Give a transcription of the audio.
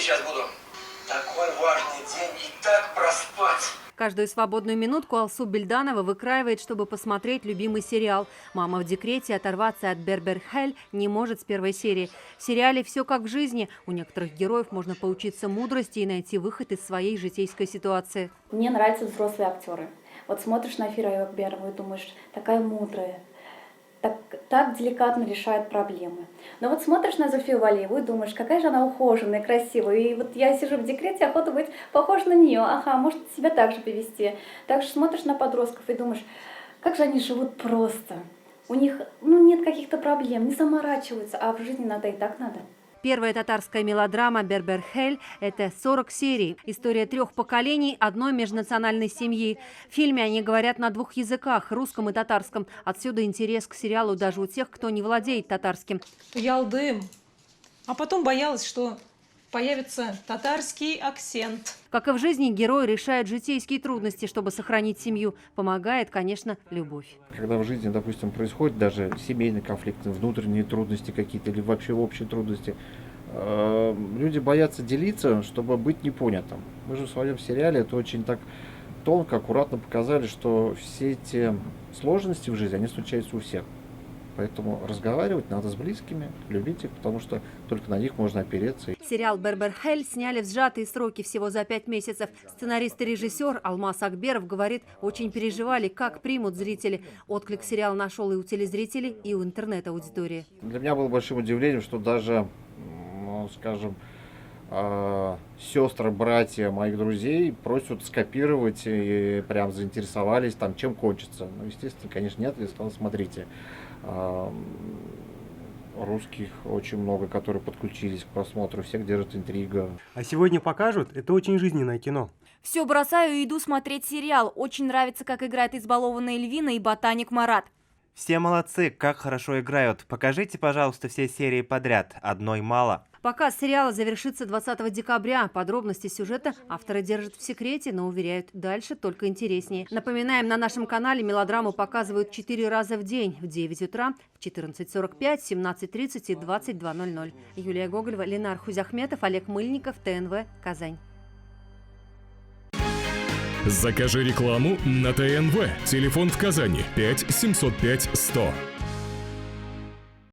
сейчас буду. Такой важный день и так проспать. Каждую свободную минутку Алсу Бельданова выкраивает, чтобы посмотреть любимый сериал. Мама в декрете, оторваться от Бербер-Хель не может с первой серии. В сериале все как в жизни. У некоторых героев можно поучиться мудрости и найти выход из своей житейской ситуации. Мне нравятся взрослые актеры. Вот смотришь на Фира Йокберову и думаешь, такая мудрая, так деликатно решает проблемы. Но вот смотришь на Зульфию Валиеву и думаешь, какая же она ухоженная, красивая. И вот я сижу в декрете, охота быть похожа на нее. Ага, может себя так же повести. Также смотришь на подростков и думаешь, как же они живут просто. У них нет каких-то проблем, не заморачиваются, а в жизни надо и так надо. Первая татарская мелодрама «Бербер-Хель» – это 40 серий. История 3 поколений одной межнациональной семьи. В фильме они говорят на 2 языках – русском и татарском. Отсюда интерес к сериалу даже у тех, кто не владеет татарским. Ялдым. А потом боялась, что появится татарский акцент. Как и в жизни, герой решает житейские трудности, чтобы сохранить семью. Помогает, конечно, любовь. Когда в жизни, допустим, происходит даже семейный конфликт, внутренние трудности какие-то или вообще общие трудности, люди боятся делиться, чтобы быть непонятым. Мы же в своем сериале это очень так тонко, аккуратно показали, что все эти сложности в жизни, они случаются у всех. Поэтому разговаривать надо с близкими, любить их, потому что только на них можно опереться. Сериал «Бербер-Хель» сняли в сжатые сроки всего за 5 месяцев. Сценарист и режиссер Алмаз Акберов говорит, очень переживали, как примут зрители. Отклик сериал нашел и у телезрителей, и у интернет-аудитории. Для меня было большим удивлением, что даже, скажем, сестры, братья моих друзей просят скопировать и прям заинтересовались, там, чем кончится. Ну, естественно, конечно, нет, я сказал, смотрите. Русских очень много, которые подключились к просмотру, всех держит интрига. А сегодня покажут, это очень жизненное кино. Все бросаю и иду смотреть сериал. Очень нравится, как играет избалованная Эльвина и ботаник Марат. Все молодцы, как хорошо играют. Покажите, пожалуйста, все серии подряд. Одной мало. Показ сериала завершится 20 декабря. Подробности сюжета авторы держат в секрете, но уверяют, дальше только интереснее. Напоминаем, на нашем канале мелодраму показывают 4 раза в день. В 9 утра, в 14:45, 17:30 и 22:00. Юлия Гоголева, Ленар Хузяхметов, Олег Мыльников, ТНВ, Казань. Закажи рекламу на ТНВ. Телефон в Казани 5 705 100.